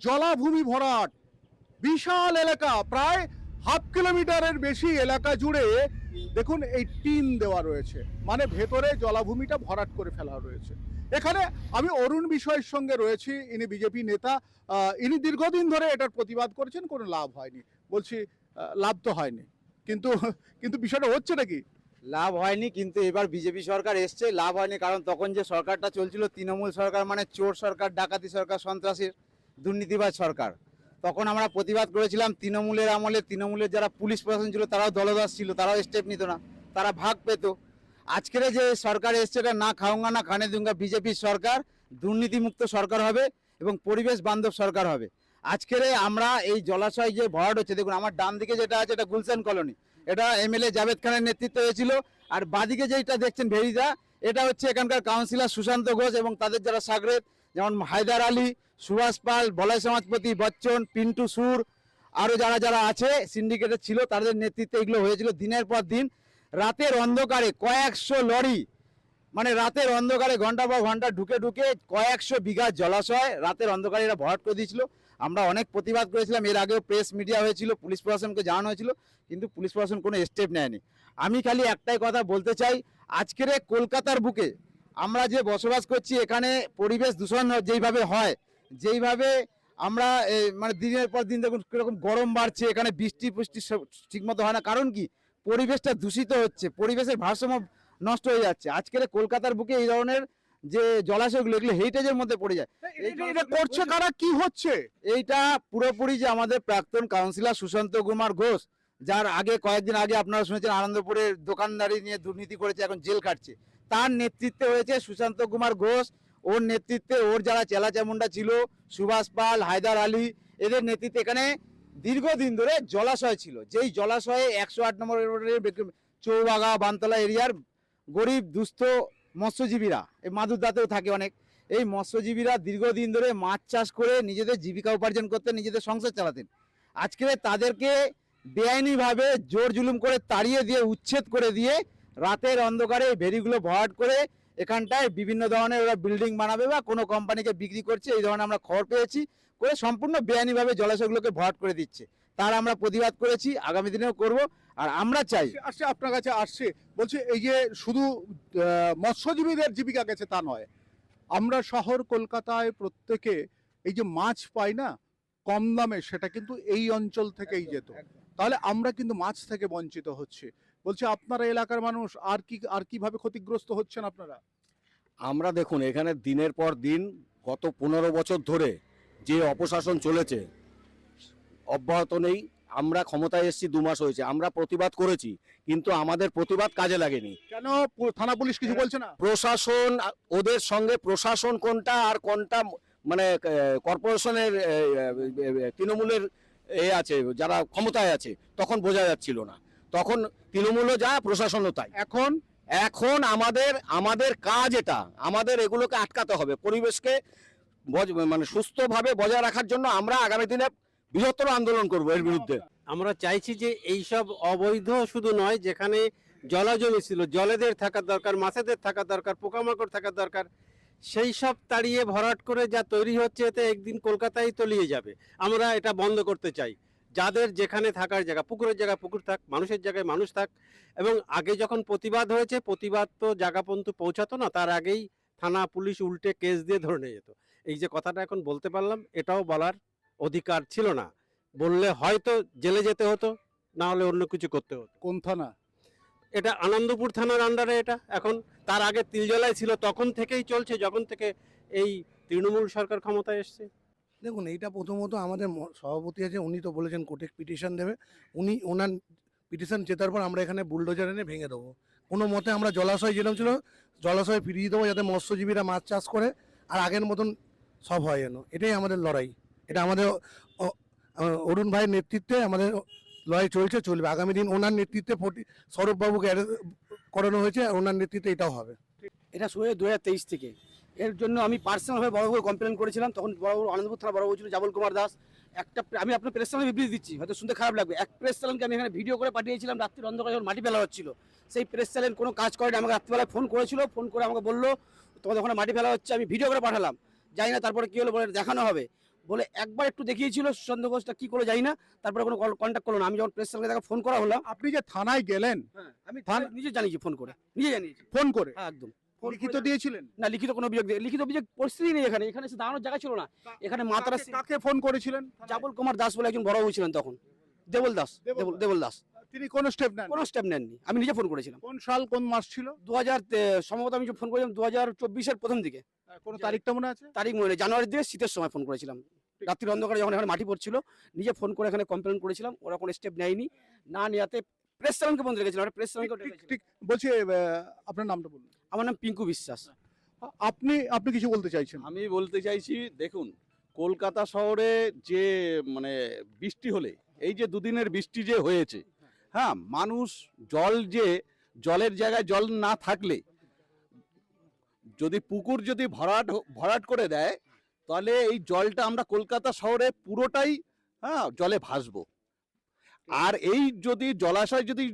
জলাভূমি ভরাট, বিশাল এলাকা, প্রায় হাফ কিলোমিটারের বেশি এলাকা জুড়ে দেখুন এই টিন দেওয়া রয়েছে, মানে ভেতরে জলাভূমিটা ভরাট করে ফেলা রয়েছে। এখানে আমি অরুণ বিষয়ের সঙ্গে রয়েছি, ইনি বিজেপি নেতা। ইনি দীর্ঘদিন ধরে এটার প্রতিবাদ করেছেন, কোনো লাভ হয়নি। বলছি লাভ তো হয়নি, কিন্তু কিন্তু বিষয়টা হচ্ছে নাকি? লাভ হয়নি, কিন্তু এবার বিজেপি সরকার এসছে, লাভ হয়নি। কারণ তখন যে সরকারটা চলছিল তৃণমূল সরকার, মানে চোর সরকার, ডাকাতি সরকার, সন্ত্রাসীর দুর্নীতিবাজ সরকার। তখন আমরা প্রতিবাদ করেছিলাম। তৃণমূলের আমলে তৃণমূলের যারা পুলিশ প্রশাসন ছিল তারাও দলদাস ছিল, তারাও স্টেপ নিত না, তারা ভাগ পেত। আজকের যে সরকার এসছে এটা না খাওঙ্গা না খানে দুঙ্গা বিজেপির সরকার, দুর্নীতিমুক্ত সরকার হবে এবং পরিবেশ বান্ধব সরকার হবে। আজকের আমরা এই জলাশয় যে ভরাট হচ্ছে, দেখুন আমার ডান দিকে যেটা আছে এটা গুলশান কলোনি, এটা এমএলএ জাভেদ খানের নেতৃত্বে হয়েছিল। আর বাদিকে যেটা দেখছেন ভেরিদা, এটা হচ্ছে এখানকার কাউন্সিলর সুশান্ত ঘোষ এবং তাদের যারা সাগরেদ, যেমন হায়দার আলী, সুভাষ পাল, বলয় সমাজপতি, বচ্চন, পিন্টু সুর, আরও যারা যারা আছে সিন্ডিকেটের ছিল, তাদের নেতৃত্বে এগুলো হয়েছিল। দিনের পর দিন রাতের অন্ধকারে কয়েকশো লরি, মানে রাতের অন্ধকারে ঘন্টা পর ঘন্টা ঢুকে ঢুকে কয়েকশো বিঘা জলাশয় রাতের অন্ধকারে এরা ভরাট করে দিয়েছিল। আমরা অনেক প্রতিবাদ করেছিলাম, এর আগেও প্রেস মিডিয়া হয়েছিল, পুলিশ প্রশাসনকে জানানো হয়েছিল, কিন্তু পুলিশ প্রশাসন কোনো স্টেপ নেয়নি। আমি খালি একটাই কথা বলতে চাই, আজকের কলকাতার বুকে আমরা যে বসবাস করছি, এখানে পরিবেশ দূষণ যেইভাবে হয়, যেইভাবে আমরা মানে দিনের পর দিন দেখুন কীরকম গরম বাড়ছে, এখানে বৃষ্টি পুষ্টি ঠিকমতো হয় না। কারণ কি? পরিবেশটা দূষিত হচ্ছে, পরিবেশের ভারসাম্য নষ্ট হয়ে যাচ্ছে। আজকের কলকাতার বুকে এই ধরনের যে জলাশয়গুলো, এগুলো হেরিটেজের মধ্যে পড়ে যায়। এটা করছে কারা, কি হচ্ছে? এইটা পুরোপুরি যে আমাদের প্রাক্তন কাউন্সিলর সুশান্ত কুমার ঘোষ, যার আগে কয়েকদিন আগে আপনারা শুনেছেন আনন্দপুরের দোকানদারি নিয়ে দুর্নীতি করেছে, এখন জেল কাটছে, তার নেতৃত্বে হয়েছে সুশান্ত কুমার ঘোষ। ওর নেতৃত্বে ওর যারা চেলা চামুন্ডা ছিল, সুভাষ পাল, হায়দার আলী, এদের নেতৃত্বে এখানে দীর্ঘদিন ধরে জলাশয় ছিল। যেই জলাশয়ে 108 নম্বর চৌবাগা বানতলা এরিয়ার গরিব দুস্থ মৎস্যজীবীরা, এই মাদুরদাতেও থাকে অনেক, এই মৎস্যজীবীরা দীর্ঘদিন ধরে মাছ চাষ করে নিজেদের জীবিকা উপার্জন করতেন, নিজেদের সংসার চালাতেন। আজকে তাদেরকে বেআইনিভাবে জোর জুলুম করে তাড়িয়ে দিয়ে, উচ্ছেদ করে দিয়ে, রাতের অন্ধকারে ভেরিগুলো ভরাট করে এখানটায় বিভিন্ন ধরনের ওরা বিল্ডিং বানাবে বা কোনো কোম্পানিকে বিক্রি করছে, এই ধরনের আমরা খবর পেয়েছি, করে সম্পূর্ণ বেআইনিভাবে জলাশয়গুলোকে ভরাট করে দিচ্ছে। তার আমরা প্রতিবাদ করেছি, আগামী দিনেও করব। আর আমরা চাই, আসছে আপনার কাছে আসছে, বলছে এই যে শুধু মৎস্যজীবীদের জীবিকা গেছে তা নয়, আমরা শহর কলকাতায় প্রত্যেকে এই যে মাছ পাই না কম দামে, সেটা কিন্তু এই অঞ্চল থেকেই যেত। তাহলে আমরা কিন্তু মাছ থেকে বঞ্চিত হচ্ছে। বলছে আপনারা এলাকার মানুষ আর কিভাবে ক্ষতিগ্রস্ত হচ্ছেন আপনারা? আমরা দেখুন এখানে দিনের পর দিন গত 15 বছর ধরে যে অপশাসন চলেছে, অব্যাহত নেই। আমরা ক্ষমতায় এসেছি 2 মাস হয়েছে, আমরা প্রতিবাদ করেছি, কিন্তু আমাদের প্রতিবাদ কাজে লাগেনি। কেন থানা পুলিশ কিছু বলছে না? প্রশাসন, ওদের সঙ্গে প্রশাসন কোনটা আর কোনটা, মানে কর্পোরেশনের তৃণমূলের আছে, যারা ক্ষমতায় আছে, তখন বোঝা যাচ্ছিল না। তখন তৃণমূলও যা, প্রশাসনও তাই। এখন এখন আমাদের কাজ এটা, আমাদের এগুলোকে আটকাতে হবে। পরিবেশকে মানে সুস্থভাবে বজায় রাখার জন্য আমরা আগামী দিনে বৃহত্তর আন্দোলন করব এর বিরুদ্ধে। আমরা চাইছি যে এইসব অবৈধ শুধু নয়, যেখানে জলাজমি ছিল, জলেদের থাকা দরকার, মাছেদের থাকা দরকার, পোকামাকড় থাকা দরকার, সেই সব তাড়িয়ে ভরাট করে যা তৈরি হচ্ছে, এতে একদিন কলকাতায় তলিয়ে যাবে। আমরা এটা বন্ধ করতে চাই। যাদের যেখানে থাকার জায়গা, পুকুরের জায়গায় পুকুর থাক, মানুষের জায়গায় মানুষ থাক। এবং আগে যখন প্রতিবাদ হয়েছে, প্রতিবাদ তো জায়গা পর্যন্ত পৌঁছাতো না, তার আগেই থানা পুলিশ উল্টে কেস দিয়ে ধরে নিয়ে যেত। এই যে কথাটা এখন বলতে পারলাম, এটাও বলার অধিকার ছিল না। বললে হয়তো জেলে যেতে হতো, না হলে অন্য কিছু করতে হতো। কোন থানা? এটা আনন্দপুর থানার আন্ডারে এটা এখন। তার আগে তিলজলায় ছিল, তখন থেকেই চলছে, যখন থেকে এই তৃণমূল সরকার ক্ষমতায় এসছে। দেখুন, এইটা প্রথমত আমাদের সভাপতি আছে, উনি তো বলেছেন কোর্টে পিটিশন দেবে। ওনার পিটিশন জেতার পর আমরা এখানে বুলডোজার এনে ভেঙে দেবো। কোনো মতে আমরা জলাশয় যেরকম ছিল জলাশয় ফিরিয়ে দেবো, যাতে মৎস্যজীবীরা মাছ চাষ করে আর আগের মতন সব হয় যেন। এটাই আমাদের লড়াই। এটা আমাদের অরুণ ভাইয়ের নেতৃত্বে আমাদের লড়াই চলবে। আগামী দিন ওনার নেতৃত্বে সৌরভবাবুকে করানো হয়েছে, ওনার নেতৃত্বে এটাও হবে। এটা শুরু হয় 2023 থেকে। এর জন্য আমি পার্সোনালভাবে বড়বাবু কমপ্লেন করেছিলাম। তখন বড়বাবু আনন্দপুর থানা বড়বাবু ছিল জাবল কুমার দাস। আমি আপনার প্রেস চ্যানেলে বিবৃতি দিচ্ছি, হয়তো শুনতে খারাপ লাগবে। এক প্রেস চ্যানেলকে আমি এখানে ভিডিও করে পাঠিয়েছিলাম, রাত্রির অন্ধকারে যখন মাটি ফেলা হচ্ছিল। সেই প্রেস চ্যানেল কোনো কাজ করেনি। আমাকে রাত্রিবেলায় ফোন করেছিল, ফোন করে আমাকে বললো তোমাদের ওখানে মাটি ফেলা হচ্ছে, আমি ভিডিও করে পাঠালাম। জানি না তারপরে কী হলো, বলে দেখানো হবে। বলে একবার একটু দেখিয়েছিল সুশান্ত ঘোষটা কি করে জানি না, তারপরে কোনো কন্ট্যাক্ট করলো না। আমি যখন প্রেস সেলকে তাকে ফোন করা হলো, আপনি যে থানায় গেলেন, আমি থানা- নিজে জানিয়েছি, ফোন করে নিজে জানিয়েছি। ফোন করে হ্যাঁ একদম ফোন লিখিত করে- দিয়েছিলেন? না, লিখিত কোনো অভিযোগ লিখিত অভিযোগ পরিস্থিতি নেই এখানে, এখানে এসে দাঁড়ানোর জায়গা ছিল না। এখানে মাতারা কাকে- কাকে ফোন করেছিলেন? জাবল কুমার দাস বলে একজন বড় বাবু ছিলেন তখন, দেবল দাস, দেবল দাস। দেবল দাস তিনি কোনো স্টেপ নেন? কোনো স্টেপ নেননি। আমি নিজে ফোন করেছিলাম কোন সাল কোন মাস ছিল? 2000 সম্ভবত আমি ফোন করেছিলাম 2024-এর প্রথম দিকে, কোনো তারিখটা মনে আছে? তারিখ মনে নেই, জানুয়ারির দিকে শীতের সময় ফোন করেছিলাম। রাত্রির অন্ধকারে যখন এখানে মাটি পড়ছিল, নিজে ফোন করে এখানে কমপ্লেন করেছিলাম। ওরা কোনো স্টেপ নেয়নি, না নেওয়াতে প্রেস সেলকে বন্ধ রেখেছিলাম। প্রেস সেলকে ঠিক ঠিক বলছি, আপনার নামটা বলুন। আমার নাম পিঙ্কু বিশ্বাস। আপনি আপনি কিছু বলতে চাইছেন? আমি বলতে চাইছি, দেখুন, কলকাতা শহরে যে মানে বৃষ্টি হলে, এই যে দুদিনের বৃষ্টি যে হয়েছে, হ্যাঁ, মানুষ জলের জায়গায় জল না থাকলে, যদি পুকুর যদি ভরাট করে দেয়, তাহলে এই জলটা আমরা কলকাতা শহরে পুরোটাই, হ্যাঁ, জলে ভাসবো। আর এই যদি জলাশয় যদি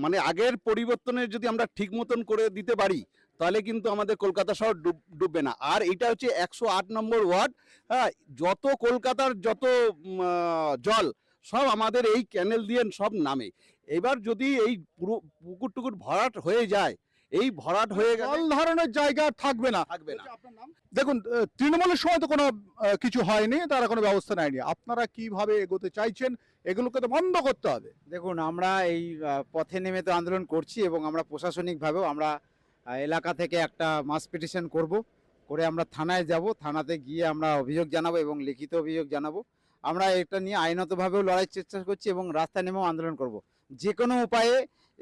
মানে আগের পরিবর্তনে যদি আমরা ঠিক মতন করে দিতে পারি, তাহলে কিন্তু আমাদের কলকাতা শহর ডুববে না। আর এটা হচ্ছে 108 নম্বর ওয়ার্ড, হ্যাঁ, যত কলকাতার যত জল সব আমাদের এই ক্যানেল দিয়ে সব নামে। এবার যদি এই পুরো পুকুর টুকুর ভরাট হয়ে যায়, এই ভরাট হয়ে গেলে জল ধারণের জায়গা আর থাকবে না। থাকবে না। দেখুন, তৃণমূলের সময় তো কোনো কিছু হয়নি, তারা কোনো ব্যবস্থা নেয়নি। আপনারা কিভাবে এগোতে চাইছেন? এগুলোকে তো বন্ধ করতে হবে। দেখুন, আমরা এই পথে নেমে তো আন্দোলন করছি এবং আমরা প্রশাসনিকভাবেও আমরা এলাকা থেকে একটা মাস পিটিশন করে আমরা থানায় যাব। থানাতে গিয়ে আমরা অভিযোগ জানাবো এবং লিখিত অভিযোগ জানাবো। আমরা এটা নিয়ে আইনতভাবেও লড়াইয়ের চেষ্টা করছি এবং রাস্তায় নেমেও আন্দোলন করব। যে কোনো উপায়ে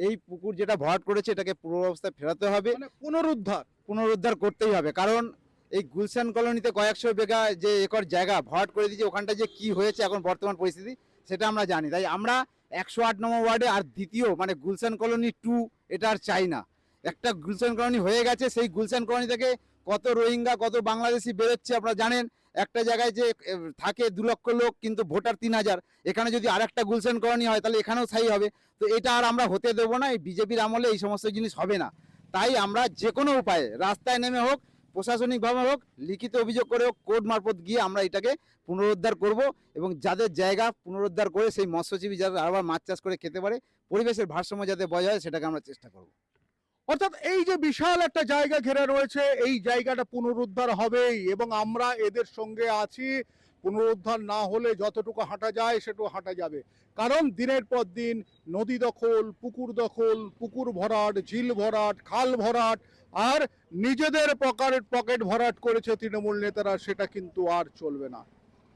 এই পুকুর যেটা ভরাট করেছে এটাকে পূর্ব অবস্থায় ফেরাতে হবে, মানে পুনরুদ্ধার করতেই হবে। কারণ এই গুলশান কলোনিতে কয়েকশো বিঘা যে একর জায়গা ভরাট করে দিয়েছে, ওখানটা যে কি হয়েছে এখন বর্তমান পরিস্থিতি সেটা আমরা জানি। তাই আমরা 108 নম্বর ওয়ার্ডে আর দ্বিতীয় মানে গুলশান কলোনি 2 এটা আর চাই না। একটা গুলশান কলোনি হয়ে গেছে, সেই গুলশান কলোনি থেকে কত রোহিঙ্গা কত বাংলাদেশি বেরোচ্ছে আপনারা জানেন। একটা জায়গায় যে থাকে 2 লক্ষ লোক কিন্তু ভোটার 3000, এখানে যদি আর একটা গুলশান কলোনি হয় তাহলে এখানেও স্থায়ী হবে। তো এটা আর আমরা হতে দেবো না। এই বিজেপির আমলে এই সমস্ত জিনিস হবে না। তাই আমরা যে কোনো উপায়ে রাস্তায় নেমে হোক, প্রশাসনিকভাবে হোক, লিখিত অভিযোগ করে হোক, কোর্ট মারফত গিয়ে আমরা এটাকে পুনরুদ্ধার করব এবং যাদের জায়গা পুনরুদ্ধার করে সেই মৎস্যজীবী যারা আবার মাছ চাষ করে খেতে পারে, পরিবেশের ভারসাম্য যাতে বজায় হয় সেটাকে আমরা চেষ্টা করব। অর্থাৎ এই যে বিশাল একটা জায়গা ঘেরা রয়েছে, এই জায়গাটা পুনরুদ্ধার হবেই এবং আমরা এদের সঙ্গে আছি। পুনরুদ্ধার না হলে যতটুকু হাঁটা যায় সেটুকু হাঁটা যাবে। কারণ দিনের পর দিন নদী দখল, পুকুর ভরাট, ঝিল ভরাট, খাল ভরাট, আর নিজেদের পকেট ভরাট করেছে তৃণমূল নেতারা, সেটা কিন্তু আর চলবে না।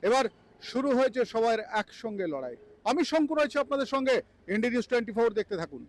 এবার শুরু হয়েছে সবার একসঙ্গে লড়াই। আমি শঙ্কর আছি আপনাদের সঙ্গে, ইন্ডিয়া নিউজ 24 দেখতে থাকুন।